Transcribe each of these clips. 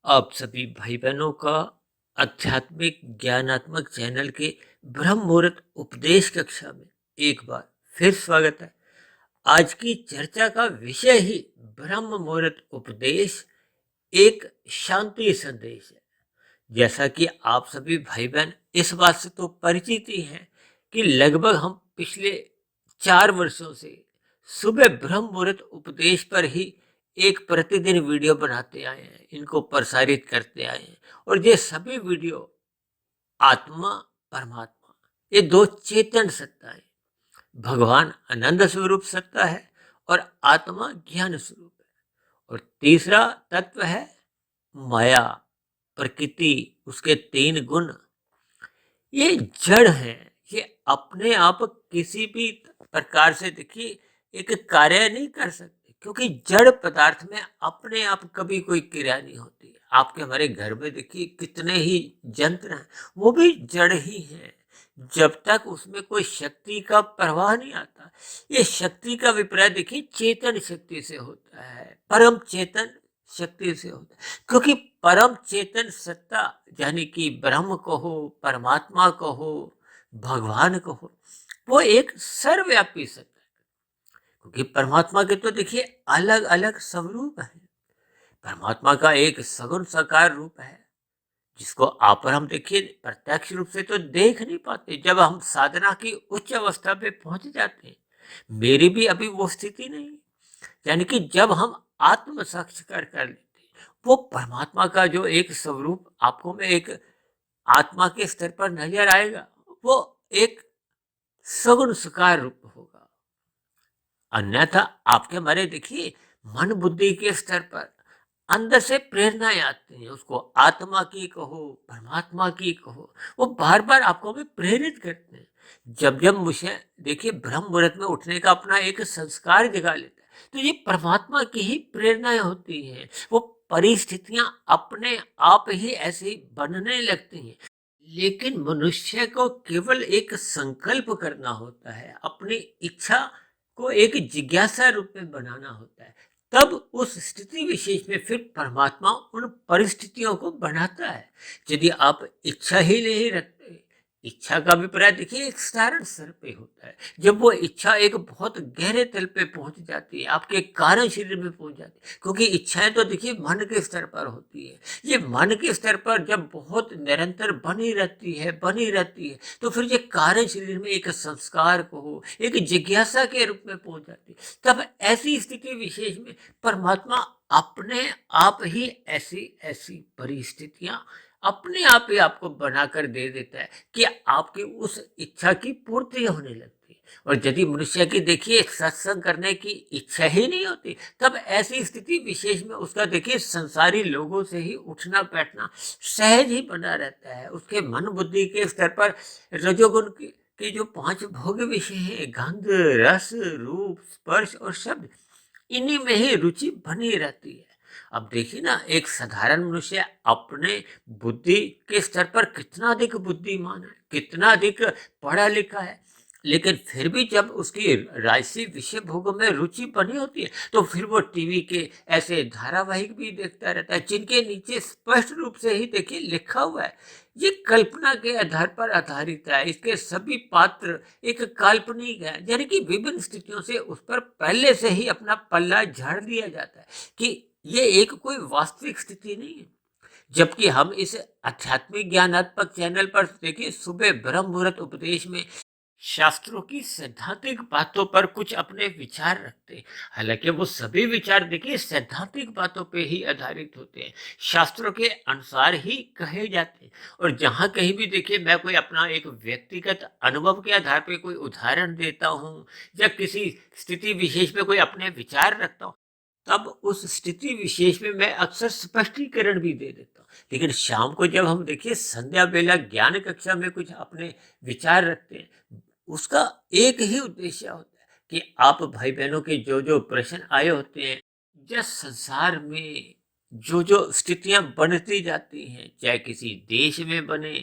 आप सभी भाई बहनों का आध्यात्मिक ज्ञानात्मक चैनल के ब्रह्म मुहूर्त उपदेश कक्षा में एक बार फिर स्वागत है। आज की चर्चा का विषय ही ब्रह्म मुहूर्त उपदेश एक शांति संदेश है। जैसा कि आप सभी भाई बहन इस बात से तो परिचित ही हैं कि लगभग हम पिछले 4 वर्षों से सुबह ब्रह्म मुहूर्त उपदेश पर ही एक प्रतिदिन वीडियो बनाते आए हैं, इनको प्रसारित करते आए हैं। और ये सभी वीडियो आत्मा परमात्मा ये दो चेतन सत्ताएं, भगवान आनंद स्वरूप सत्ता है और आत्मा ज्ञान स्वरूप है। और तीसरा तत्व है माया, प्रकृति, उसके 3 गुण। ये जड़ है, ये अपने आप किसी भी प्रकार से देखिए एक कार्य नहीं कर सकते, क्योंकि जड़ पदार्थ में अपने आप कभी कोई क्रिया नहीं होती। आपके हमारे घर में देखिए कितने ही यंत्र हैं, वो भी जड़ ही हैं। जब तक उसमें कोई शक्ति का प्रवाह नहीं आता, ये शक्ति का विपर्य देखिए चेतन शक्ति से होता है, परम चेतन शक्ति से होता है। क्योंकि परम चेतन सत्ता यानी कि ब्रह्म कहो, परमात्मा कहो, भगवान कहो, वो एक सर्वव्यापी सत्ता है। क्योंकि परमात्मा के तो देखिए अलग अलग स्वरूप है। परमात्मा का एक सगुण साकार रूप है, जिसको आप और हम देखिए प्रत्यक्ष रूप से तो देख नहीं पाते। जब हम साधना की उच्च अवस्था पे पहुंच जाते हैं, मेरी भी अभी वो स्थिति नहीं, यानी कि जब हम आत्म साक्षात्कार कर लेते हैं, वो परमात्मा का जो एक स्वरूप आपको में एक आत्मा के स्तर पर नजर आएगा, वो एक सगुण साकार रूप होगा। अन्यथा आपके हमारे देखिए मन बुद्धि के स्तर पर अंदर से प्रेरणाएं आती हैं, उसको आत्मा की कहो, परमात्मा की कहो, वो बार बार आपको भी प्रेरित करते हैं। जब जब मुझे देखिए ब्रह्म मुहूर्त में उठने का अपना एक संस्कार जगा लेता है, तो ये परमात्मा की ही प्रेरणाएं होती हैं। वो परिस्थितियां अपने आप ही ऐसी बनने लगती हैं। लेकिन मनुष्य को केवल एक संकल्प करना होता है, अपनी इच्छा को एक जिज्ञासा रूप में बनाना होता है। तब उस स्थिति विशेष में फिर परमात्मा उन परिस्थितियों को बनाता है। यदि आप इच्छा ही नहीं रखते, इच्छा का अभिप्राय देखिए एक साधारण स्तर पे होता है। जब वो इच्छा एक बहुत गहरे तल पे पहुंच जाती है, आपके कारण शरीर में पहुंच जाती है, क्योंकि इच्छाएं तो देखिए मन के स्तर पर होती है। ये मन के स्तर पर जब बहुत निरंतर बनी रहती है, तो फिर ये कारण शरीर में एक संस्कार को हो, एक जिज्ञासा के रूप में पहुंच जाती है। तब ऐसी स्थिति विशेष में परमात्मा अपने आप ही ऐसी ऐसी परिस्थितियां अपने आप ही आपको बनाकर दे देता है कि आपकी उस इच्छा की पूर्ति होने लगती है। और यदि मनुष्य की देखिए सत्संग करने की इच्छा ही नहीं होती, तब ऐसी स्थिति विशेष में उसका देखिए संसारी लोगों से ही उठना बैठना सहज ही बना रहता है। उसके मन बुद्धि के स्तर पर रजोगुण के जो 5 भोग विषय हैं, गंध, रस, रूप, स्पर्श और शब्द, इन्हीं में ही रुचि बनी रहती है। अब देखिए ना, एक साधारण मनुष्य अपने बुद्धि के स्तर पर कितना अधिक बुद्धिमान है, कितना अधिक पढ़ा लिखा है, लेकिन फिर भी जब उसकी राजसी विषय भोगों में रुचि बनी होती है, तो फिर वो टीवी के ऐसे धारावाहिक भी देखता रहता है, जिनके नीचे स्पष्ट रूप से ही देखिए लिखा हुआ है ये कल्पना के आधार पर आधारित है, इसके सभी पात्र एक काल्पनिक है। यानी कि विभिन्न स्थितियों से उस पर पहले से ही अपना पल्ला झाड़ दिया जाता है कि ये एक कोई वास्तविक स्थिति नहीं है। जबकि हम इस आध्यात्मिक ज्ञानात्मक चैनल पर देखिए सुबह ब्रह्म मुहूर्त उपदेश में शास्त्रों की सैद्धांतिक बातों पर कुछ अपने विचार रखते हैं। हालांकि वो सभी विचार देखिए सैद्धांतिक बातों पे ही आधारित होते हैं, शास्त्रों के अनुसार ही कहे जाते हैं। और जहां कहीं भी देखिए मैं कोई अपना एक व्यक्तिगत अनुभव के आधार पे कोई उदाहरण देता हूँ या किसी स्थिति विशेष में कोई अपने विचार रखता हूँ, तब उस स्थिति विशेष में मैं अक्सर स्पष्टीकरण भी दे देता हूँ। लेकिन शाम को जब हम देखिए संध्या बेला ज्ञान कक्षा में कुछ अपने विचार रखते हैं, उसका एक ही उद्देश्य होता है कि आप भाई बहनों के जो जो प्रश्न आए होते हैं, या संसार में जो जो स्थितियां बनती जाती हैं, चाहे किसी देश में बने,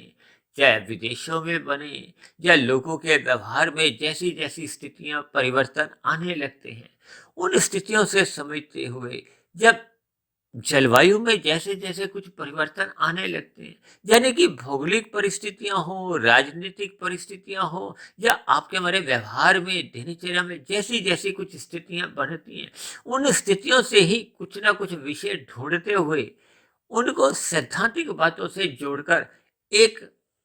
चाहे विदेशों में बने, या लोगों के व्यवहार में जैसी जैसी स्थितियां परिवर्तन आने लगते हैं, उन स्थितियों से समझते हुए जब जलवायु में जैसे जैसे कुछ परिवर्तन आने लगते हैं, यानी कि भौगोलिक परिस्थितियां हो, राजनीतिक परिस्थितियां हो, या आपके हमारे व्यवहार में, दिनचर्या में जैसी जैसी कुछ स्थितियां बनती हैं, उन स्थितियों से ही कुछ ना कुछ विषय ढूंढते हुए उनको सैद्धांतिक बातों से जोड़कर एक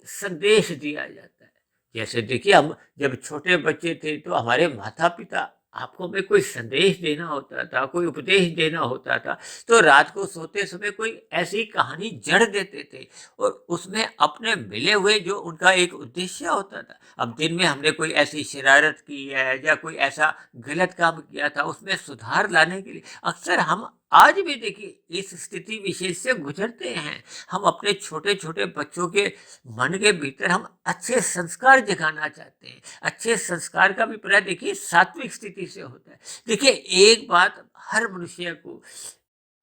संदेश दिया जाता है। जैसे देखिए, हम जब छोटे बच्चे थे तो हमारे माता पिता आपको में कोई संदेश देना होता था, कोई उपदेश देना होता था, तो रात को सोते समय कोई ऐसी कहानी जड़ देते थे और उसमें अपने मिले हुए जो उनका एक उद्देश्य होता था। अब दिन में हमने कोई ऐसी शरारत की है या कोई ऐसा गलत काम किया था, उसमें सुधार लाने के लिए अक्सर हम आज भी देखिए इस स्थिति विशेष से गुजरते हैं। हम अपने छोटे छोटे बच्चों के मन के भीतर हम अच्छे संस्कार जगाना चाहते हैं। अच्छे संस्कार का भी प्रयास देखिए सात्विक स्थिति से होता है। देखिए, एक बात हर मनुष्य को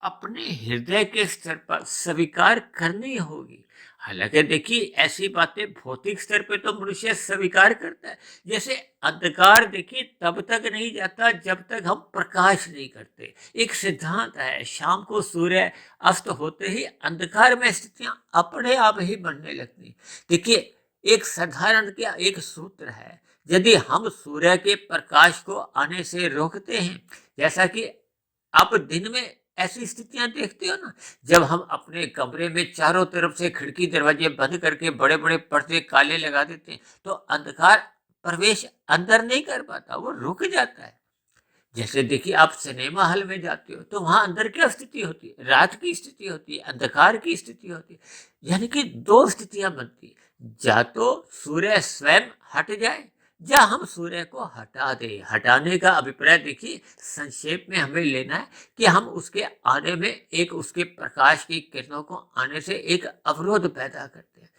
अपने हृदय के स्तर पर स्वीकार करनी होगी। हालांकि देखिए, ऐसी बातें भौतिक स्तर पे तो मनुष्य स्वीकार करता है। जैसे अंधकार देखिए तब तक नहीं जाता जब तक हम प्रकाश नहीं करते। एक सिद्धांत है, शाम को सूर्य अस्त होते ही अंधकार में स्थितियां अपने आप ही बनने लगती। देखिए, एक साधारण क्या एक सूत्र है, यदि हम सूर्य के प्रकाश को आने से रोकते हैं, जैसा कि आप दिन में ऐसी स्थितियां देखते हो ना, जब हम अपने कमरे में चारों तरफ से खिड़की दरवाजे बंद करके बड़े बड़े पर्दे काले लगा देते हैं, तो अंधकार प्रवेश अंदर नहीं कर पाता, वो रुक जाता है। जैसे देखिए, आप सिनेमा हॉल में जाते हो तो वहां अंदर क्या स्थिति होती है, रात की स्थिति होती है, अंधकार की स्थिति होती है। यानी कि दो स्थितियां बनती है, या तो सूर्य स्वयं हट जाए या हम सूर्य को हटा दें। हटाने का अभिप्राय देखिए संक्षेप में हमें लेना है कि हम उसके आने में एक उसके प्रकाश की किरणों को आने से एक अवरोध पैदा करते हैं।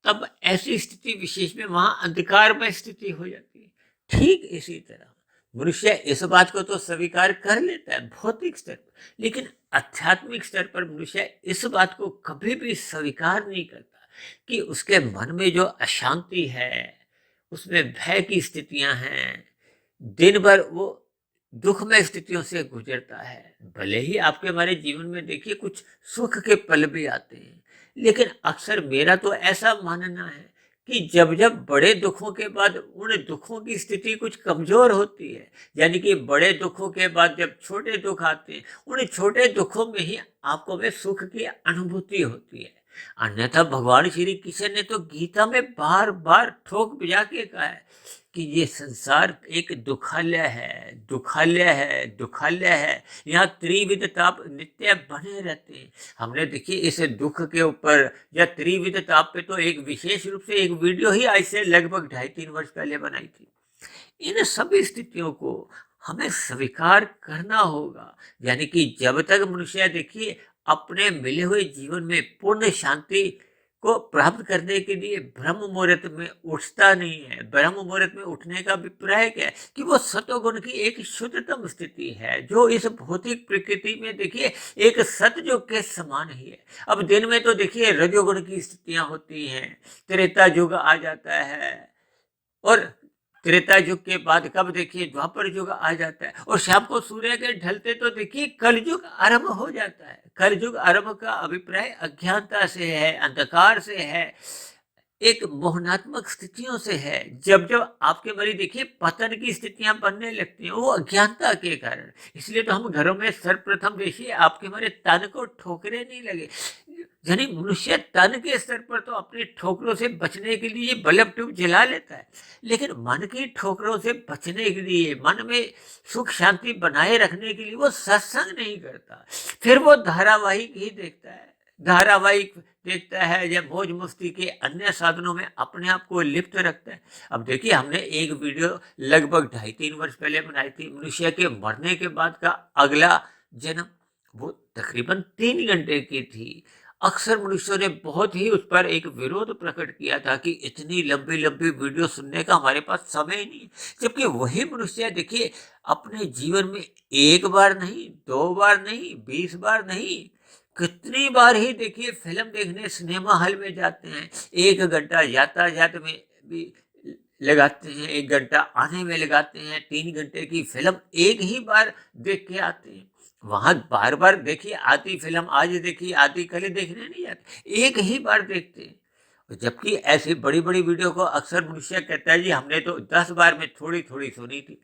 तब ऐसी स्थिति विशेष में वहां अंधकार में स्थिति हो जाती है। ठीक इसी तरह मनुष्य इस बात को तो स्वीकार कर लेता है भौतिक स्तर पर, लेकिन आध्यात्मिक स्तर पर मनुष्य इस बात को कभी भी स्वीकार नहीं करता कि उसके मन में जो अशांति है, उसमें भय की स्थितियां हैं, दिन भर वो दुखमय स्थितियों से गुजरता है। भले ही आपके हमारे जीवन में देखिए कुछ सुख के पल भी आते हैं, लेकिन अक्सर मेरा तो ऐसा मानना है कि जब जब बड़े दुखों के बाद उन दुखों की स्थिति कुछ कमजोर होती है, यानी कि बड़े दुखों के बाद जब छोटे दुख आते हैं, उन छोटे दुखों में ही आपको में सुख की अनुभूति होती है। अन्यथा भगवान श्री कृष्ण ने तो गीता में बार बार ठोक बजा के कहा है कि ये संसार एक दुखालय है, दुखालय है, दुखालय है। यहाँ त्रिविध ताप नित्य बने रहते हैं। हमने देखिए इस दुख के ऊपर या त्रिविध ताप पे तो एक विशेष रूप से एक वीडियो ही आज से लगभग 2.5-3 वर्ष पहले बनाई थी। इन सभी स्थितियों को हमें स्वीकार करना होगा। यानी कि जब तक मनुष्य देखिए अपने मिले हुए जीवन में पूर्ण शांति को प्राप्त करने के लिए ब्रह्म मुहूर्त में उठता नहीं है। ब्रह्म मुहूर्त में उठने का अभिप्राय क्या है कि वो सतोगुण की एक शुद्धतम स्थिति है, जो इस भौतिक प्रकृति में देखिए एक सतयुग के समान ही है। अब दिन में तो देखिए रजोगुण की स्थितियां होती हैं, त्रेता युग आ जाता है, और त्रेता युग के बाद कब देखिए द्वापर युग आ जाता है, और शाम को सूर्य के ढलते तो देखिए कलयुग आरंभ हो जाता है। कलयुग आरंभ का अभिप्राय अज्ञानता से है, अंधकार से है, एक मोहनात्मक स्थितियों से है। जब जब आपके मरी देखिए पतन की स्थितियां बनने लगती हैं, वो अज्ञानता के कारण। इसलिए तो हम घरों में सर्वप्रथम देखिए आपके हमारे तन को ठोकरे नहीं लगे। यानी मनुष्य तन के स्तर पर तो अपनी ठोकरों से बचने के लिए बल्ब ट्यूब जला लेता है, लेकिन मन की ठोकरों से बचने के लिए, मन में सुख शांति बनाए रखने के लिए वो सत्संग नहीं करता। फिर वो धारावाहिक ही देखता है, धारावाहिक देखता है या मौज मस्ती के अन्य साधनों में अपने आप को लिप्त रखता है। अब देखिए, हमने एक वीडियो लगभग 2.5-3 वर्ष पहले बनाई थी, मनुष्य के मरने के बाद का अगला जन्म। वो तकरीबन 3 घंटे की थी। अक्सर मनुष्यों ने बहुत ही उस पर एक विरोध प्रकट किया था कि इतनी लंबी लंबी वीडियो सुनने का हमारे पास समय ही नहीं। जबकि वही मनुष्य देखिए अपने जीवन में एक बार नहीं, 2 बार नहीं, 20 बार नहीं, कितनी बार ही देखिए फिल्म देखने सिनेमा हॉल में जाते हैं। 1 घंटा यातायात में भी लगाते हैं, 1 घंटा आने में लगाते हैं, 3 घंटे की फिल्म एक ही बार देख के आते हैं। वहां बार बार देखिए आती फिल्म, आज देखिए आती कल देखने नहीं जाते, एक ही बार देखते हैं। जबकि ऐसी बड़ी बड़ी वीडियो को अक्सर मनुष्य कहता है जी हमने तो 10 बार में थोड़ी थोड़ी सुनी थी,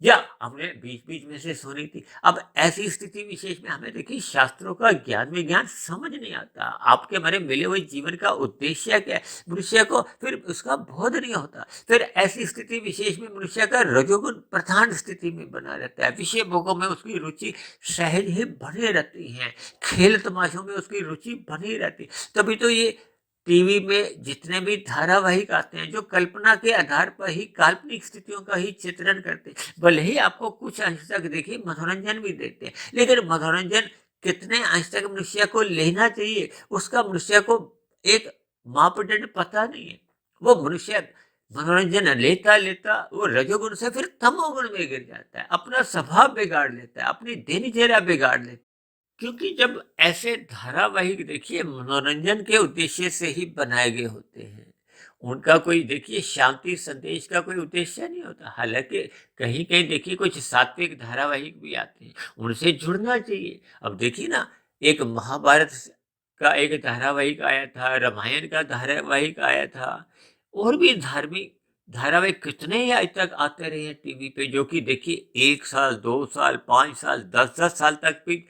या हमने बीच बीच में से सुनी थी। अब ऐसी स्थिति विशेष में हमें देखिए शास्त्रों का ज्ञान विज्ञान समझ नहीं आता, आपके हमारे मिले हुए जीवन का उद्देश्य क्या है, मनुष्य को फिर उसका बोध नहीं होता। फिर ऐसी स्थिति विशेष में मनुष्य का रजोगुण प्रधान स्थिति में बना रहता है, विषय भोगों में उसकी रुचि सहज ही बने रहती है, खेल तमाशों में उसकी रुचि बनी रहती। तभी तो ये टीवी में जितने भी धारावाहिक आते हैं जो कल्पना के आधार पर ही काल्पनिक स्थितियों का ही चित्रण करते हैं, भले ही आपको कुछ अंश तक देखिए मनोरंजन भी देते हैं, लेकिन मनोरंजन कितने अंश तक मनुष्य को लेना चाहिए उसका मनुष्य को एक मापदंड पता नहीं है। वो मनुष्य मनोरंजन लेता लेता वो रजोगुण से फिर तमोगुण में गिर जाता है, अपना स्वभाव बिगाड़ लेता है, अपनी दिनचर्या बिगाड़ लेता है। क्योंकि जब ऐसे धारावाहिक देखिए मनोरंजन के उद्देश्य से ही बनाए गए होते हैं, उनका कोई देखिए शांति संदेश का कोई उद्देश्य नहीं होता। हालांकि कहीं कहीं देखिए कुछ सात्विक धारावाहिक भी आते हैं, उनसे जुड़ना चाहिए। अब देखिए ना, एक महाभारत का एक धारावाहिक आया था, रामायण का धारावाहिक आया था, और भी धार्मिक धारावाहिक कितने ही आज तक आते रहे हैं टीवी पे, जो कि देखिए 1 साल 2 साल 5 साल 10 10 साल तक भी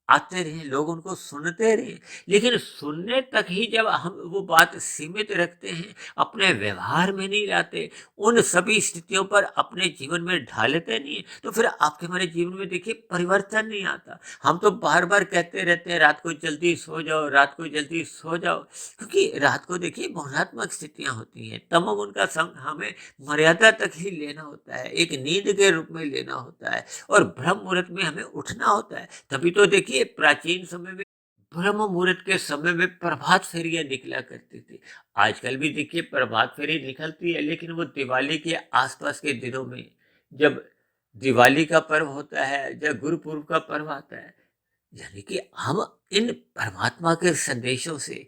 आते रहे, लोग उनको सुनते रहे। लेकिन सुनने तक ही जब हम वो बात सीमित रखते हैं, अपने व्यवहार में नहीं लाते, उन सभी स्थितियों पर अपने जीवन में ढालते नहीं है, तो फिर आपके हमारे जीवन में देखिए परिवर्तन नहीं आता। हम तो बार बार कहते रहते हैं रात को जल्दी सो जाओ, रात को जल्दी सो जाओ, क्योंकि रात को देखिए भावनात्मक स्थितियां होती हैं, तमोगुण का संग हमें मर्यादा तक ही लेना होता है, एक नींद के रूप में लेना होता है, और ब्रह्म मुहूर्त में हमें उठना होता है। तभी तो देखिए प्राचीन समय में ब्रह्म मुहूर्त के समय में प्रभात फेरियां निकला करती थी। आजकल भी देखिए प्रभात फेरी निकलती है, लेकिन वो दिवाली के आसपास के दिनों में, जब दिवाली का पर्व होता है, जब गुरुपुर्व का पर्व आता है, यानी कि हम इन परमात्मा के संदेशों से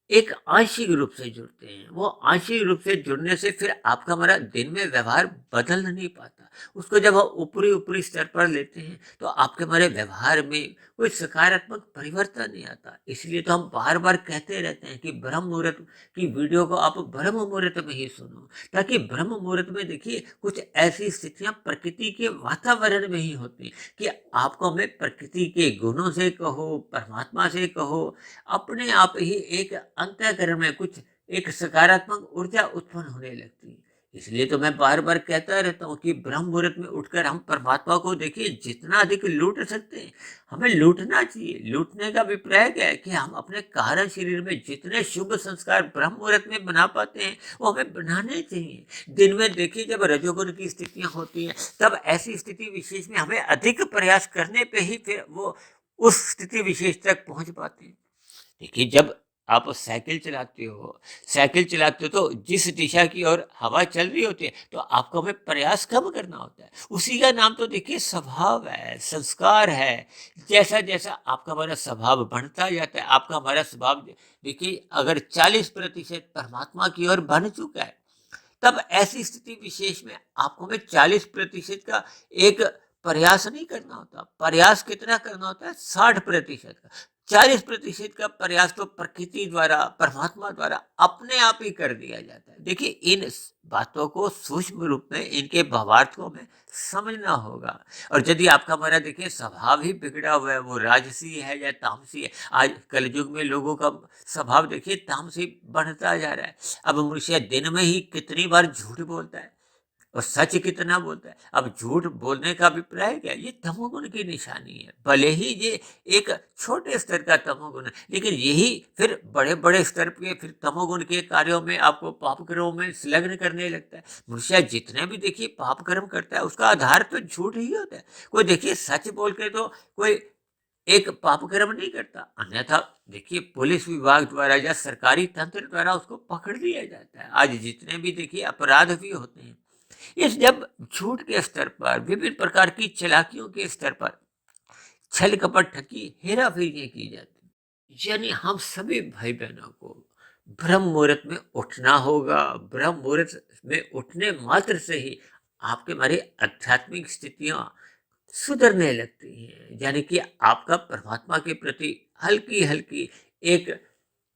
एक आंशिक रूप से जुड़ते हैं। वो आंशिक रूप से जुड़ने से फिर आपका हमारा दिन में व्यवहार बदल नहीं पाता। उसको जब हम ऊपरी ऊपरी स्तर पर लेते हैं तो आपके हमारे व्यवहार में कोई सकारात्मक परिवर्तन नहीं आता। इसलिए तो हम बार बार कहते रहते हैं कि ब्रह्म मुहूर्त की वीडियो को आप ब्रह्म मुहूर्त में ही सुनो, ताकि ब्रह्म मुहूर्त में देखिए कुछ ऐसी स्थितियां प्रकृति के वातावरण में ही होती हैं कि आपको हमें प्रकृति के गुणों से कहो, परमात्मा से कहो, अपने आप ही एक अंतःकरण में कुछ एक सकारात्मक ऊर्जा उत्पन्न होने लगती है। इसलिए तो मैं बार बार कहता रहता हूँ कि ब्रह्म मुहूर्त में उठकर हम परमात्मा को देखिए जितना अधिक लूट सकते हैं, हमें लूटना चाहिए। लूटने का अभिप्राय क्या है कि हम अपने कारण शरीर में जितने शुभ संस्कार ब्रह्म मुहूर्त में बना पाते हैं वो हमें बनाने चाहिए। दिन में देखिए जब रजोगुण की स्थितियां होती हैं, तब ऐसी स्थिति विशेष में हमें अधिक प्रयास करने पे ही फिर वो उस स्थिति विशेष तक पहुंच पाते हैं। देखिए जब आप साइकिल चलाते हो तो जिस दिशा की ओर हवा चल रही होती है, तो आपको हमें प्रयास कम करना होता है। उसी का नाम तो देखिए स्वभाव है, संस्कार है। जैसा जैसा आपका हमारा स्वभाव बढ़ता जाता है, आपका हमारा स्वभाव देखिए अगर 40% परमात्मा की ओर बन चुका है, तब ऐसी स्थिति विशेष में आपको हमें 40% का एक प्रयास नहीं करना होता। प्रयास कितना करना होता है? 60% का। 40% का प्रयास तो प्रकृति द्वारा, परमात्मा द्वारा अपने आप ही कर दिया जाता है। देखिए इन बातों को सूक्ष्म रूप में, इनके भावार्थ को हमें समझना होगा। और यदि आपका हमारा देखिए स्वभाव ही बिगड़ा हुआ है, वो राजसी है या तामसी है, आज कलयुग में लोगों का स्वभाव देखिए तामसी बढ़ता जा रहा है। अब मनुष्य दिन में ही कितनी बार झूठ बोलता है और सच कितना बोलता है। अब झूठ बोलने का अभिप्राय क्या है? ये तमोगुण की निशानी है। भले ही ये एक छोटे स्तर का तमोगुण है, लेकिन यही फिर बड़े बड़े स्तर के फिर तमोगुण के कार्यों में आपको पाप कर्मों में संलग्न करने लगता है। मनुष्य जितने भी देखिए पाप कर्म करता है उसका आधार तो झूठ ही होता है। कोई देखिए सच बोल के तो कोई एक पाप कर्म नहीं करता, अन्यथा देखिए पुलिस विभाग द्वारा या सरकारी तंत्र द्वारा उसको पकड़ लिया जाता है। आज जितने भी देखिए अपराध भी होते हैं, इस जब झूठ के स्तर पर, विभिन्न प्रकार की चालाकियों के स्तर पर छल कपट ठगी हेरा फेरी की जाती, यानी हम सभी भाई बहनों को ब्रह्म मुहूर्त में उठना होगा। ब्रह्म मुहूर्त में उठने मात्र से ही आपके हमारी आध्यात्मिक स्थितियां सुधरने लगती हैं। यानी कि आपका परमात्मा के प्रति हल्की हल्की एक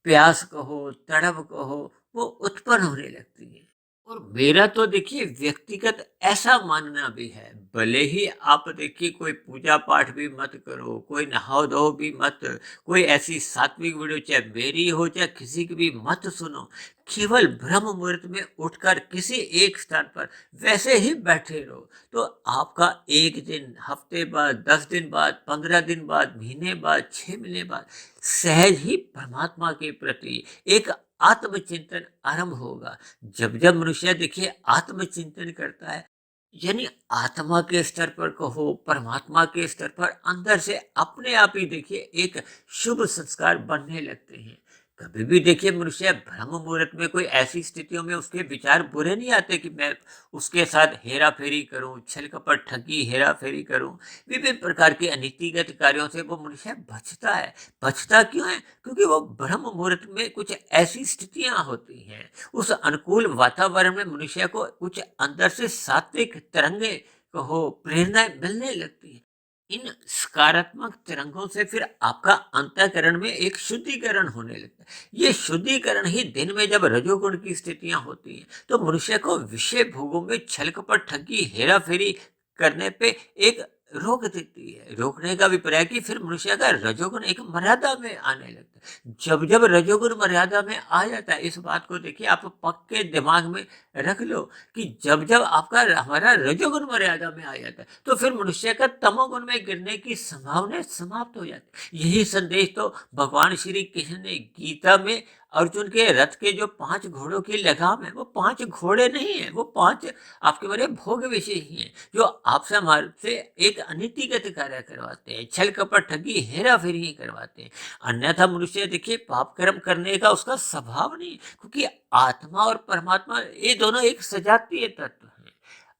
प्यास कहो, तड़प कहो, वो उत्पन्न होने लगती है। और मेरा तो देखिए व्यक्तिगत ऐसा मानना भी है, भले ही आप देखिए कोई पूजा पाठ भी मत करो, कोई नहाओ धो भी मत, कोई ऐसी सात्विक वीडियो चाहे मेरी हो चाहे किसी की भी मत सुनो, केवल ब्रह्म मुहूर्त में उठकर किसी एक स्थान पर वैसे ही बैठे रहो, तो आपका एक दिन, हफ्ते बाद, 10 दिन बाद, 15 दिन बाद, महीने बाद, 6 महीने बाद सहज ही परमात्मा के प्रति एक आत्मचिंतन आरंभ होगा। जब जब मनुष्य देखिए आत्मचिंतन करता है, यानी आत्मा के स्तर पर कहो, परमात्मा के स्तर पर अंदर से अपने आप ही देखिए एक शुभ संस्कार बनने लगते हैं। कभी भी देखिए मनुष्य ब्रह्म मुहूर्त में कोई ऐसी स्थितियों में उसके विचार बुरे नहीं आते कि मैं उसके साथ हेरा फेरी करूं, छल कपट ठगी हेरा फेरी करूं। विभिन्न प्रकार के अनीतिगत कार्यों से वो मनुष्य बचता है। बचता क्यों है? क्योंकि वो ब्रह्म मुहूर्त में कुछ ऐसी स्थितियां होती हैं, उस अनुकूल वातावरण में मनुष्य को कुछ अंदर से सात्विक तरंगे कहो, प्रेरणाएं मिलने लगती है। इन सकारात्मक तरंगों से फिर आपका अंतःकरण में एक शुद्धिकरण होने लगता है। ये शुद्धिकरण ही दिन में जब रजोगुण की स्थितियां होती हैं, तो मनुष्य को विषय भोगों में छल कपट ठगी हेरा फेरी करने पे एक रोक देती है। रोकने का अभिप्राय कि फिर मनुष्य का रजोगुण एक मर्यादा में आने लगता है। जब जब रजोगुण मर्यादा में आ जाता है, इस बात को देखिए आप पक्के दिमाग में रख लो कि जब जब आपका हमारा रजोगुण मर्यादा में आ जाता है, तो फिर मनुष्य का तमोगुण में गिरने की संभावना समाप्त हो जाती है। यही संदेश तो भगवान श्री कृष्ण ने गीता में अर्जुन के रथ के जो 5 घोड़ों की लगाम है, वो 5 घोड़े नहीं है, वो 5 आपके बड़े भोग विषय ही हैं, जो आपसे हमारे से एक अनीतिगत कार्य करवाते हैं, छल कपट ठगी हेरा फेरी ही करवाते हैं। अन्यथा मनुष्य देखिए पाप कर्म करने का उसका स्वभाव नहीं, क्योंकि आत्मा और परमात्मा ये दोनों एक सजातीय तत्व हैं।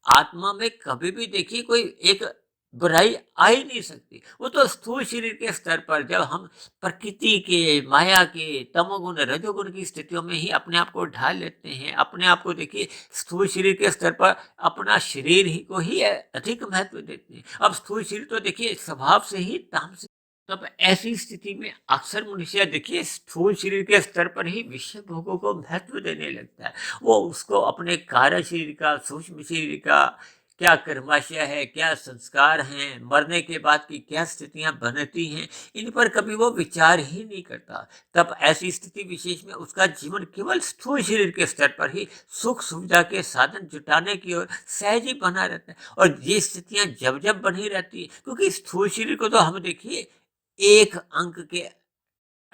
आत्मा में कभी भी देखिए कोई एक बुराई आ ही नहीं सकती। वो तो स्थूल शरीर के स्तर पर जब हम प्रकृति के, माया के, तमोगुण रजोगुण की स्थितियों में ही अपने आप को ढाल लेते हैं, अपने आप को देखिए स्थूल शरीर के स्तर पर अपना शरीर ही को ही अधिक महत्व देते हैं। अब स्थूल शरीर तो देखिए स्वभाव से ही तामसिक, तब ऐसी स्थिति में अक्सर मनुष्य देखिए स्थूल शरीर के स्तर पर ही विषय भोगों को महत्व देने लगता है। वो उसको अपने कार्य शरीर का, सूक्ष्म शरीर का क्या कर्माशय है, क्या संस्कार हैं, मरने के बाद की क्या स्थितियां बनती हैं, इन पर कभी वो विचार ही नहीं करता। तब ऐसी स्थिति विशेष में उसका जीवन केवल स्थूल शरीर के स्तर पर ही सुख सुविधा के साधन जुटाने की ओर सहज ही बना रहता है। और ये स्थितियां जब जब बनी रहती है, क्योंकि स्थूल शरीर को तो हम देखिए एक अंक के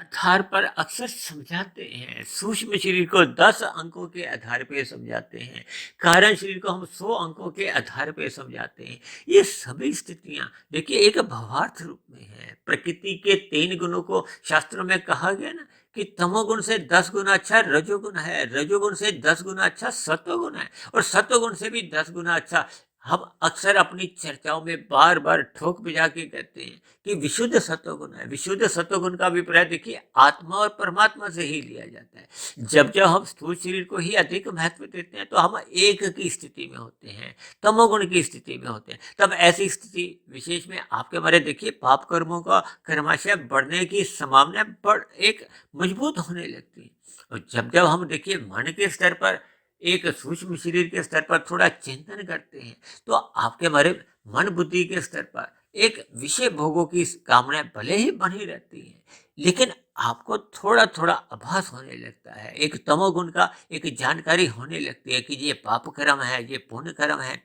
आधार पर अक्सर समझाते हैं, सूक्ष्म शरीर को 10 अंकों के आधार पे समझाते हैं, कारण शरीर को हम 100 अंकों के आधार पे समझाते हैं। ये सभी स्थितियां देखिए एक भावार्थ रूप में है। प्रकृति के 3 गुणों को शास्त्रों में कहा गया ना कि तमोगुण से 10 गुना अच्छा रजोगुण है, रजोगुण से 10 गुना अच्छा सत्वगुण है, और सत्वगुण से भी 10 गुना अच्छा। हम अक्सर अपनी चर्चाओं में बार बार ठोक बजा के कहते हैं कि विशुद्ध सत्वगुण है। विशुद्ध सत्वगुण का अभिप्राय देखिए आत्मा और परमात्मा से ही लिया जाता है। जब जब हम स्थूल शरीर को ही अधिक महत्व देते हैं, तो हम एक की स्थिति में होते हैं, तमोगुण की स्थिति में होते हैं। तब ऐसी स्थिति विशेष में आपके हमारे देखिए पाप कर्मों का कर्माशय बढ़ने की संभावना बढ़ एक मजबूत होने लगती है। और जब जब हम देखिए मन के स्तर पर एक सूक्ष्म शरीर के स्तर पर थोड़ा चिंतन करते हैं, तो आपके हमारे मन बुद्धि के स्तर पर एक विषय भोगों की कामना भले ही बनी रहती है, लेकिन आपको थोड़ा थोड़ा आभास होने लगता है, एक तमोगुण का एक जानकारी होने लगती है कि ये पाप कर्म है, ये पुण्य कर्म है।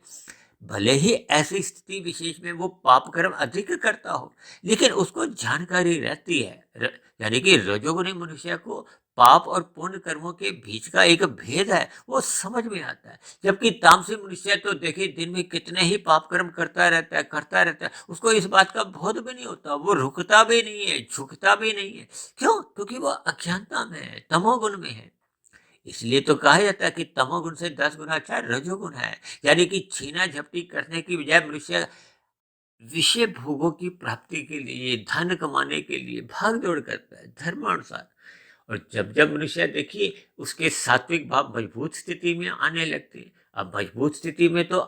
भले ही ऐसी स्थिति विशेष में वो पाप कर्म अधिक करता हो, लेकिन उसको जानकारी रहती है। यानी कि रजोगुणी मनुष्य को पाप और पुण्य कर्मों के बीच का एक भेद है, वो समझ में आता है। जबकि तामसिक मनुष्य तो देखिए दिन में कितने ही पाप कर्म करता रहता है, उसको इस बात का बोध भी नहीं होता, वो रुकता भी नहीं है, झुकता भी नहीं है। क्यों? क्योंकि वो अज्ञानता में है, तमोगुण में है। इसलिए तो कहा जाता है कि तमोगुण से 10 गुना अच्छा रजोगुण है। यानी कि छीना झपटी करने की बजाय मनुष्य विषय भोगों की प्राप्ति के लिए, धन कमाने के लिए भाग दौड़ करता है धर्मानुसार। और जब जब मनुष्य देखिए उसके सात्विक भाव मजबूत स्थिति में आने लगते हैं। अब मजबूत स्थिति में तो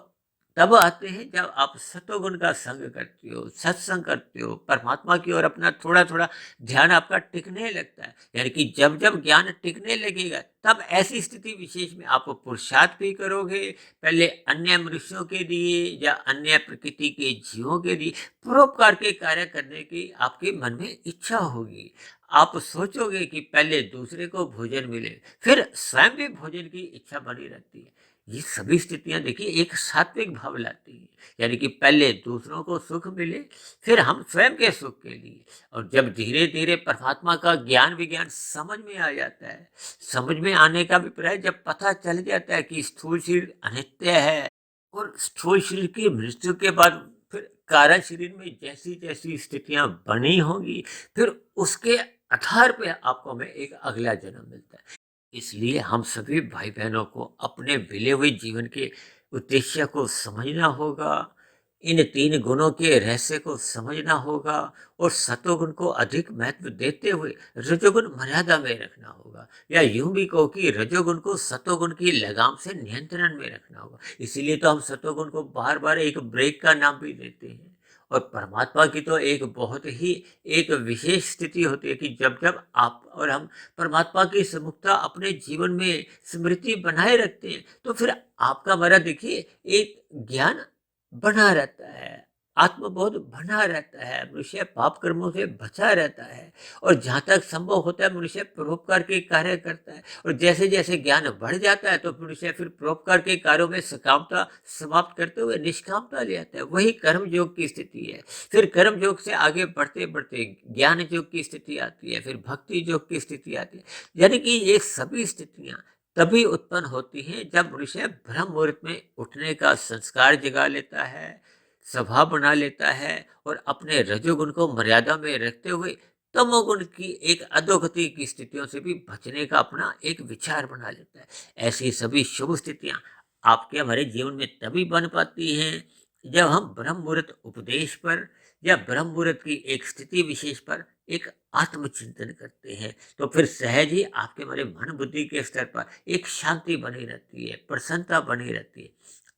तब आते हैं जब आप सतोगुण का संग करते हो, सत्संग करते हो, परमात्मा की ओर अपना थोड़ा थोड़ा ध्यान आपका टिकने लगता है। यानी कि जब जब ज्ञान टिकने लगेगा तब ऐसी स्थिति विशेष में आप पुरुषार्थ भी करोगे, पहले अन्य मनुष्यों के लिए या अन्य प्रकृति के जीवों के लिए परोपकार के कार्य करने की आपके मन में इच्छा होगी। आप सोचोगे कि पहले दूसरे को भोजन मिले, फिर स्वयं भी भोजन की इच्छा बनी रहती है। ये सभी स्थितियां देखिए एक सात्विक भाव लाती है। यानी कि पहले दूसरों को सुख मिले, फिर हम स्वयं के सुख के लिए। और जब धीरे धीरे परमात्मा का ज्ञान विज्ञान समझ में आ जाता है, समझ में आने का अभिप्राय जब पता चल जाता है कि स्थूल शरीर अनित्य है और स्थूल शरीर की मृत्यु के बाद फिर कारण शरीर में जैसी जैसी स्थितियां बनी होंगी, फिर उसके आधार पे आपको हमें एक अगला जन्म मिलता है। इसलिए हम सभी भाई बहनों को अपने मिले हुए जीवन के उद्देश्य को समझना होगा, इन तीन गुणों के रहस्य को समझना होगा और सतोगुण को अधिक महत्व देते हुए रजोगुण मर्यादा में रखना होगा, या यूं भी कहो कि रजोगुण को सतोगुण की लगाम से नियंत्रण में रखना होगा। इसीलिए तो हम सतोगुण को बार बार एक ब्रेक का नाम भी देते हैं। और परमात्मा की तो एक बहुत ही एक विशेष स्थिति होती है कि जब जब आप और हम परमात्मा की सम्मुखता अपने जीवन में स्मृति बनाए रखते हैं, तो फिर आपका हमारा देखिए एक ज्ञान बना रहता है, आत्मबोध बना रहता है, मनुष्य पाप कर्मों से बचा रहता है। और जहाँ तक संभव होता है मनुष्य परोपकार के कार्य करता है। और जैसे जैसे ज्ञान बढ़ जाता है तो मनुष्य फिर परोपकार के कार्यों में सकामता समाप्त करते हुए निष्कामता ले आता है। वही कर्म योग की स्थिति है। फिर कर्म योग से आगे बढ़ते बढ़ते ज्ञान योग की स्थिति आती है, फिर भक्ति योग की स्थिति आती है। यानी कि ये सभी स्थितियां तभी उत्पन्न होती हैं जब मनुष्य ब्रह्म मुहूर्त में उठने का संस्कार जगा लेता है, स्वभाव बना लेता है और अपने रजोगुण को मर्यादा में रखते हुए तमोगुण की एक अधोगति की स्थितियों से भी बचने का अपना एक विचार बना लेता है। ऐसी सभी शुभ स्थितियां आपके हमारे जीवन में तभी बन पाती हैं जब हम ब्रह्म मुहूर्त उपदेश पर या ब्रह्म मुहूर्त की एक स्थिति विशेष पर एक आत्मचिंतन करते हैं। तो फिर सहज ही आपके हमारे मन बुद्धि के स्तर पर एक शांति बनी रहती है, प्रसन्नता बनी रहती है।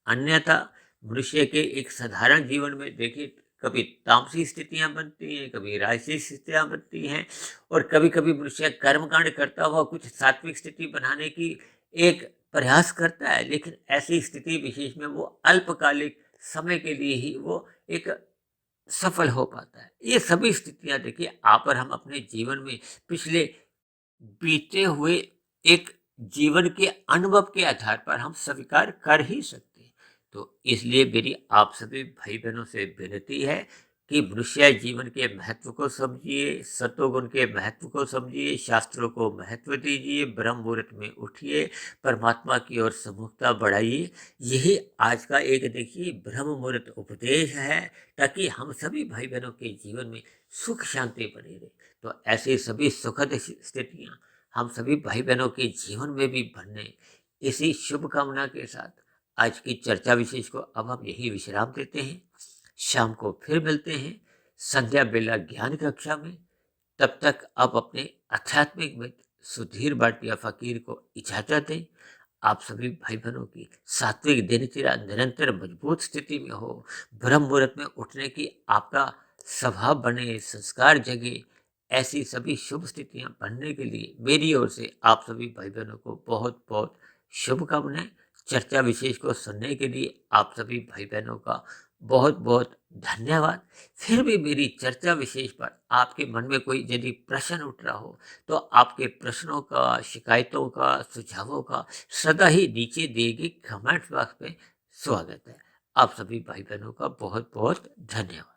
अन्यथा मनुष्य के एक साधारण जीवन में देखिए कभी तामसी स्थितियां बनती हैं, कभी राजसी स्थितियां बनती हैं, और कभी कभी मनुष्य कर्मकांड करता हुआ कुछ सात्विक स्थिति बनाने की एक प्रयास करता है, लेकिन ऐसी स्थिति विशेष में वो अल्पकालिक समय के लिए ही वो एक सफल हो पाता है। ये सभी स्थितियां देखिए आप और हम अपने जीवन में पिछले बीते हुए एक जीवन के अनुभव के आधार पर हम स्वीकार कर ही सकते हैं। तो इसलिए मेरी आप सभी भाई बहनों से विनती है कि मनुष्य जीवन के महत्व को समझिए, सतोगुण के महत्व को समझिए, शास्त्रों को महत्व दीजिए, ब्रह्म मुहूर्त में उठिए, परमात्मा की ओर सम्मुखता बढ़ाइए। यही आज का एक देखिए ब्रह्म मुहूर्त उपदेश है, ताकि हम सभी भाई बहनों के जीवन में सुख शांति बनी रहे। तो ऐसी सभी सुखद स्थितियां हम सभी भाई बहनों के जीवन में भी बनने, इसी शुभ कामना के साथ आज की चर्चा विशेष को अब हम यही विश्राम देते हैं। शाम को फिर मिलते हैं संध्या बेला ज्ञान कक्षा में। तब तक आप अपने आध्यात्मिक मित्र सुधीर भाटिया फकीर को इजाजत दें। आप सभी भाई बहनों की सात्विक दिनचर्या निरंतर मजबूत स्थिति में हो, ब्रह्म मुहूर्त में उठने की आपका स्वभाव बने, संस्कार जगे, ऐसी सभी शुभ स्थितियां बनने के लिए मेरी ओर से आप सभी भाई बहनों को बहुत बहुत शुभकामनाएं। चर्चा विशेष को सुनने के लिए आप सभी भाई बहनों का बहुत बहुत धन्यवाद। फिर भी मेरी चर्चा विशेष पर आपके मन में कोई यदि प्रश्न उठ रहा हो तो आपके प्रश्नों का, शिकायतों का, सुझावों का सदा ही नीचे दिए गए कमेंट बॉक्स में स्वागत है। आप सभी भाई बहनों का बहुत बहुत धन्यवाद।